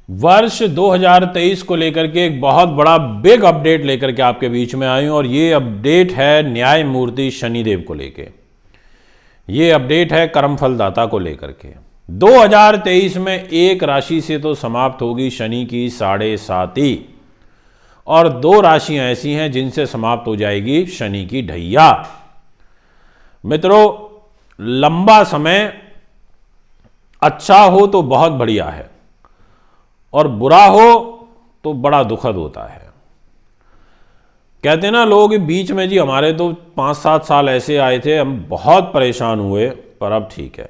वर्ष 2023 को लेकर के एक बहुत बड़ा बिग अपडेट लेकर के आपके बीच में आई हूं और ये अपडेट है न्यायमूर्ति शनिदेव को लेके। ये अपडेट है कर्मफलदाता को लेकर के। 2023 में एक राशि से तो समाप्त होगी शनि की 7.5 और 2 राशियां ऐसी हैं जिनसे समाप्त हो जाएगी शनि की ढैया। मित्रों, लंबा समय अच्छा हो तो बहुत बढ़िया है और बुरा हो तो बड़ा दुखद होता है। कहते हैं ना लोग बीच में, जी हमारे तो 5-7 साल ऐसे आए थे, हम बहुत परेशान हुए, पर अब ठीक है।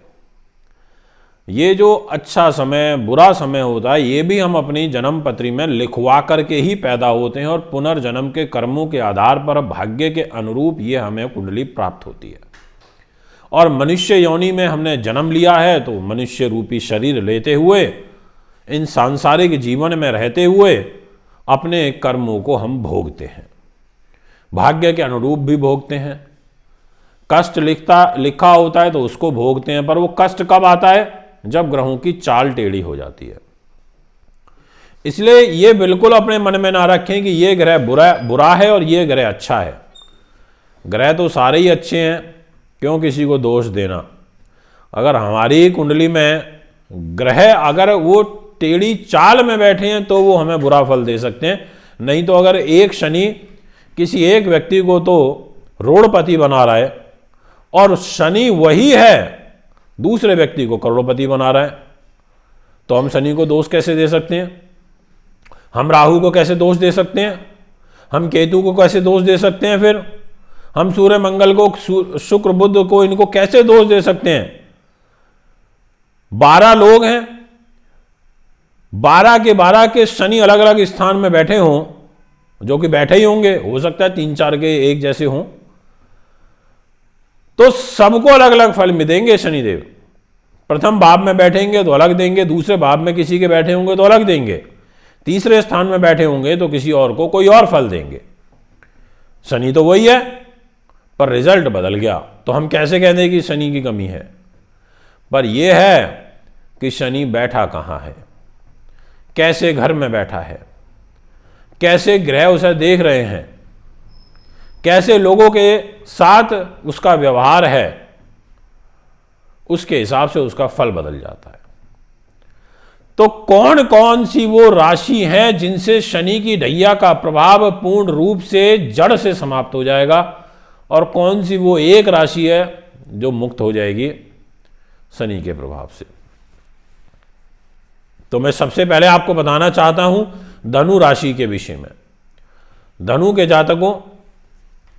ये जो अच्छा समय बुरा समय होता है ये भी हम अपनी जन्म पत्री में लिखवा करके ही पैदा होते हैं और पुनर्जन्म के कर्मों के आधार पर भाग्य के अनुरूप ये हमें कुंडली प्राप्त होती है। और मनुष्य योनि में हमने जन्म लिया है तो मनुष्य रूपी शरीर लेते हुए इन सांसारिक जीवन में रहते हुए अपने कर्मों को हम भोगते हैं, भाग्य के अनुरूप भी भोगते हैं। कष्ट लिखा होता है तो उसको भोगते हैं, पर वो कष्ट कब आता है? जब ग्रहों की चाल टेढ़ी हो जाती है। इसलिए ये बिल्कुल अपने मन में ना रखें कि ये ग्रह बुरा है और ये ग्रह अच्छा है। ग्रह तो सारे ही अच्छे हैं, क्यों किसी को दोष देना। अगर हमारी कुंडली में ग्रह अगर वो टेढ़ी चाल में बैठे हैं तो वो हमें बुरा फल दे सकते हैं। नहीं तो अगर एक शनि किसी एक व्यक्ति को तो रोड़पति बना रहा है और शनि वही है दूसरे व्यक्ति को करोड़पति बना रहा है, तो हम शनि को दोष कैसे दे सकते हैं? हम राहु को कैसे दोष दे सकते हैं? हम केतु को कैसे दोष दे सकते हैं? फिर हम सूर्य मंगल को, शुक्र बुध को, इनको कैसे दोष दे सकते हैं? 12 लोग हैं, 12 के शनि अलग अलग स्थान में बैठे हों, जो कि बैठे ही होंगे, हो सकता है 3-4 के एक जैसे हों, तो सबको अलग अलग फल मिलेंगे शनिदेव। प्रथम भाव में बैठेंगे तो अलग देंगे, दूसरे भाव में किसी के बैठे होंगे तो अलग देंगे, तीसरे स्थान में बैठे होंगे तो किसी और को कोई और फल देंगे। शनि तो वही है पर रिजल्ट बदल गया, तो हम कैसे कह दें कि शनि की कमी है? पर यह है कि शनि बैठा कहाँ है, कैसे घर में बैठा है, कैसे ग्रह उसे देख रहे हैं, कैसे लोगों के साथ उसका व्यवहार है, उसके हिसाब से उसका फल बदल जाता है। तो कौन कौन सी वो राशि है जिनसे शनि की ढैया का प्रभाव पूर्ण रूप से जड़ से समाप्त हो जाएगा, और कौन सी वो एक राशि है जो मुक्त हो जाएगी शनि के प्रभाव से? तो मैं सबसे पहले आपको बताना चाहता हूं धनु राशि के विषय में। धनु के जातकों,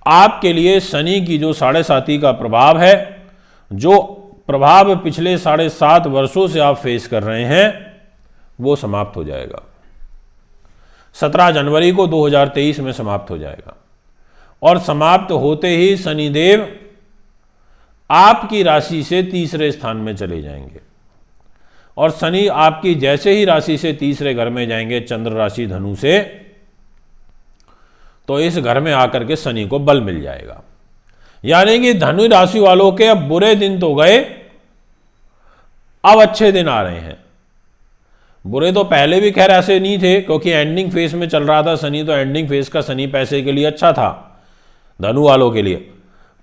आपके लिए शनि की जो 7.5 का प्रभाव है, जो प्रभाव पिछले 7.5 वर्षों से आप फेस कर रहे हैं, वो समाप्त हो जाएगा। 17 जनवरी को 2023 में समाप्त हो जाएगा और समाप्त होते ही शनिदेव आपकी राशि से तीसरे स्थान में चले जाएंगे। और शनि आपकी जैसे ही राशि से तीसरे घर में जाएंगे, चंद्र राशि धनु से, तो इस घर में आकर के शनि को बल मिल जाएगा। यानी कि धनु राशि वालों के अब बुरे दिन तो गए, अब अच्छे दिन आ रहे हैं। बुरे तो पहले भी खैर ऐसे नहीं थे, क्योंकि एंडिंग फेज में चल रहा था शनि, तो एंडिंग फेज का शनि पैसे के लिए अच्छा था धनु वालों के लिए।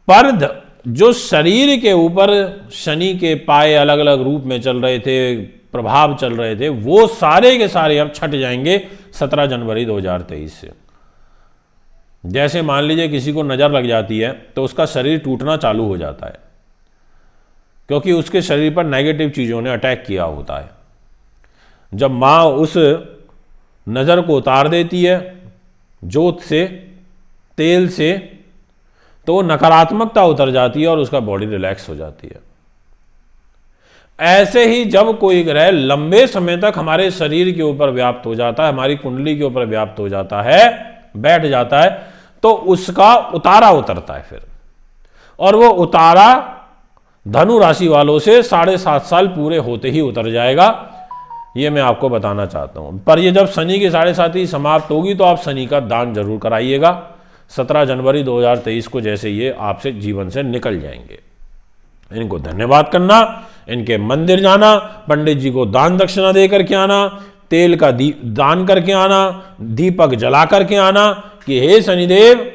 पर जो शरीर के ऊपर शनि के पाए अलग अलग रूप में चल रहे थे, प्रभाव चल रहे थे, वो सारे के सारे अब छट जाएंगे 17 जनवरी 2023 से। जैसे मान लीजिए किसी को नज़र लग जाती है तो उसका शरीर टूटना चालू हो जाता है, क्योंकि उसके शरीर पर नेगेटिव चीज़ों ने अटैक किया होता है। जब माँ उस नज़र को उतार देती है जोत से, तेल से, तो नकारात्मकता उतर जाती है और उसका बॉडी रिलैक्स हो जाती है। ऐसे ही जब कोई ग्रह लंबे समय तक हमारे शरीर के ऊपर व्याप्त हो जाता है, हमारी कुंडली के ऊपर व्याप्त हो जाता है, बैठ जाता है, तो उसका उतारा उतरता है फिर। और वो उतारा धनु राशि वालों से 7.5 साल पूरे होते ही उतर जाएगा, ये मैं आपको बताना चाहता हूं। पर ये जब शनि की 7.5 समाप्त होगी तो आप शनि का दान जरूर कराइएगा। 17 जनवरी 2023 को जैसे ये आपसे जीवन से निकल जाएंगे। इनको धन्यवाद करना, इनके मंदिर जाना, पंडित जी को दान दक्षिणा दे करके आना, तेल का दान करके आना, दीपक जला करके आना कि हे शनिदेव,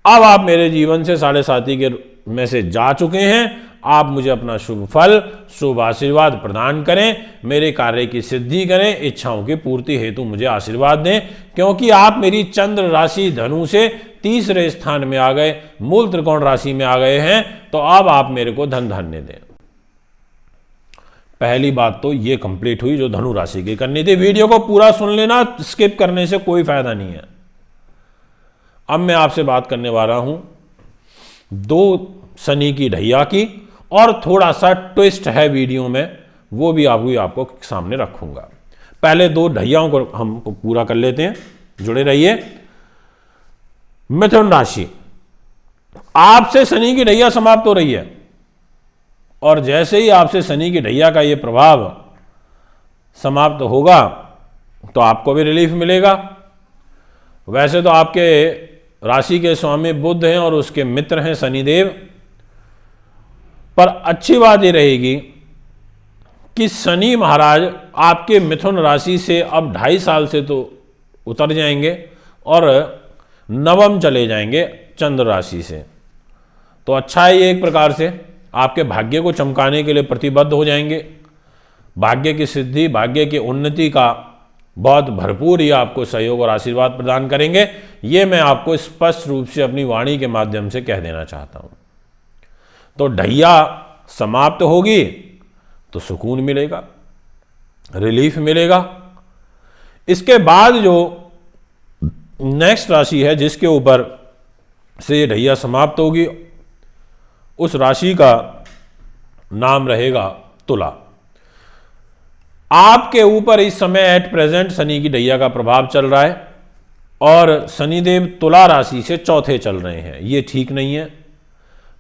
अब आप मेरे जीवन से 7.5 के में से जा चुके हैं, आप मुझे अपना शुभ फल, शुभ आशीर्वाद प्रदान करें, मेरे कार्य की सिद्धि करें, इच्छाओं की पूर्ति हेतु मुझे आशीर्वाद दें, क्योंकि आप मेरी चंद्र राशि धनु से तीसरे स्थान में आ गए, मूल त्रिकोण राशि में आ गए हैं, तो अब आप मेरे को धन धान्य दें। पहली बात तो ये कंप्लीट हुई जो धनु राशि की करनी थी। वीडियो को पूरा सुन लेना, स्किप करने से कोई फायदा नहीं है। अब मैं आपसे बात करने वाला हूं 2 शनि की ढैया की, और थोड़ा सा ट्विस्ट है वीडियो में, वो भी आपको सामने रखूंगा। पहले 2 ढैयाओं को हम पूरा कर लेते हैं, जुड़े रहिए। मिथुन राशि, आपसे शनि की ढैया समाप्त हो रही है, और जैसे ही आपसे शनि की ढैया का ये प्रभाव समाप्त होगा तो आपको भी रिलीफ मिलेगा। वैसे तो आपके राशि के स्वामी बुध हैं और उसके मित्र हैं शनिदेव, पर अच्छी बात ये रहेगी कि शनि महाराज आपके मिथुन राशि से अब 2.5 साल से तो उतर जाएंगे और नवम चले जाएंगे चंद्र राशि से। तो अच्छा है, ये एक प्रकार से आपके भाग्य को चमकाने के लिए प्रतिबद्ध हो जाएंगे। भाग्य की सिद्धि, भाग्य की उन्नति का बहुत भरपूर ही आपको सहयोग और आशीर्वाद प्रदान करेंगे। ये मैं आपको स्पष्ट रूप से अपनी वाणी के माध्यम से कह देना चाहता हूं। तो ढैया समाप्त होगी तो सुकून मिलेगा, रिलीफ मिलेगा। इसके बाद जो नेक्स्ट राशि है जिसके ऊपर से ये ढैया समाप्त होगी, उस राशि का नाम रहेगा तुला। आपके ऊपर इस समय एट प्रेजेंट शनि की ढैया का प्रभाव चल रहा है और शनिदेव तुला राशि से चौथे चल रहे हैं। ये ठीक नहीं है।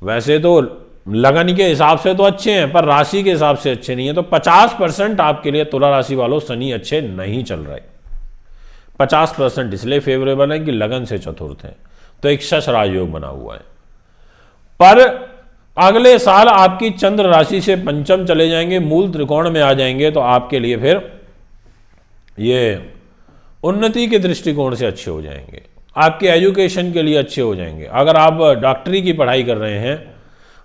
वैसे तो लगन के हिसाब से तो अच्छे हैं, पर राशि के हिसाब से अच्छे नहीं है। तो 50% आपके लिए तुला राशि वालों शनि अच्छे नहीं चल रहे। 50% इसलिए फेवरेबल है कि लगन से चतुर्थ है, तो एक शश राजयोग बना हुआ है। पर अगले साल आपकी चंद्र राशि से पंचम चले जाएंगे, मूल त्रिकोण में आ जाएंगे, तो आपके लिए फिर ये उन्नति के दृष्टिकोण से अच्छे हो जाएंगे, आपके एजुकेशन के लिए अच्छे हो जाएंगे। अगर आप डॉक्टरी की पढ़ाई कर रहे हैं,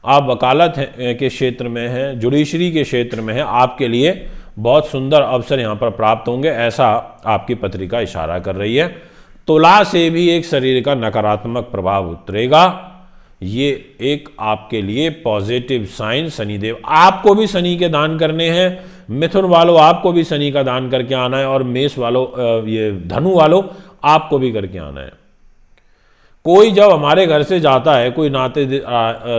आप वकालत के क्षेत्र में हैं, जुडिशरी के क्षेत्र में हैं, आपके लिए बहुत सुंदर अवसर यहाँ पर प्राप्त होंगे, ऐसा आपकी पत्रिका इशारा कर रही है। तुला से भी एक शरीर का नकारात्मक प्रभाव उतरेगा। ये एक आपके लिए पॉजिटिव साइन शनिदेव। आपको भी शनि के दान करने हैं, मिथुन वालों आपको भी शनि का दान करके आना है, और मेष वालों, ये धनु वालों आपको भी करके आना है। कोई जब हमारे घर से जाता है, कोई नाते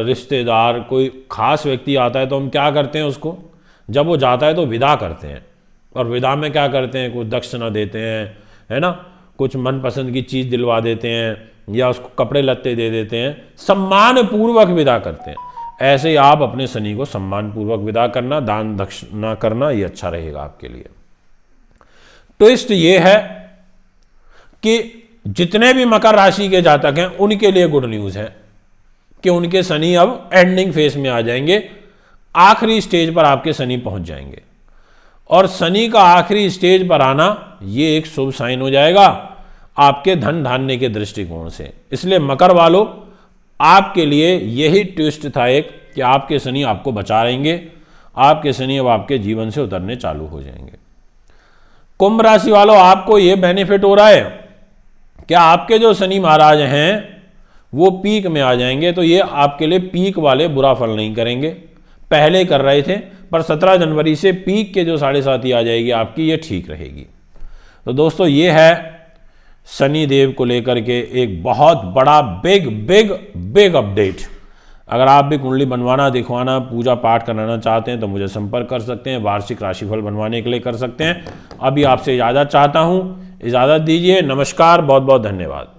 रिश्तेदार, कोई खास व्यक्ति आता है, तो हम क्या करते हैं उसको, जब वो जाता है तो विदा करते हैं। और विदा में क्या करते हैं, कुछ दक्षिणा देते हैं, है ना, कुछ मनपसंद की चीज़ दिलवा देते हैं, या उसको कपड़े लत्ते दे देते हैं, सम्मान पूर्वक विदा करते हैं। ऐसे ही आप अपने शनि को सम्मान पूर्वक विदा करना, दान दक्षिणा करना, ये अच्छा रहेगा आपके लिए। ट्विस्ट ये है कि जितने भी मकर राशि के जातक हैं उनके लिए गुड न्यूज़ है कि उनके शनि अब एंडिंग फेज में आ जाएंगे, आखिरी स्टेज पर आपके शनि पहुंच जाएंगे। और शनि का आखिरी स्टेज पर आना ये एक शुभ साइन हो जाएगा आपके धन धान्य के दृष्टिकोण से। इसलिए मकर वालों आपके लिए यही ट्विस्ट था एक, कि आपके शनि आपको बचा रहेंगे, आपके शनि अब आपके जीवन से उतरने चालू हो जाएंगे। कुंभ राशि वालों आपको ये बेनिफिट हो रहा है कि आपके जो शनि महाराज हैं वो पीक में आ जाएंगे, तो ये आपके लिए पीक वाले बुरा फल नहीं करेंगे। पहले कर रहे थे, पर 17 जनवरी से पीक के जो 7.5 आ जाएगी आपकी, ये ठीक रहेगी। तो दोस्तों ये है शनि देव को लेकर के एक बहुत बड़ा बिग अपडेट। अगर आप भी कुंडली बनवाना, दिखवाना, पूजा पाठ कराना चाहते हैं तो मुझे संपर्क कर सकते हैं। वार्षिक राशिफल बनवाने के लिए कर सकते हैं। अभी आपसे इजाज़त चाहता हूँ, इजाज़त दीजिए। नमस्कार, बहुत बहुत धन्यवाद।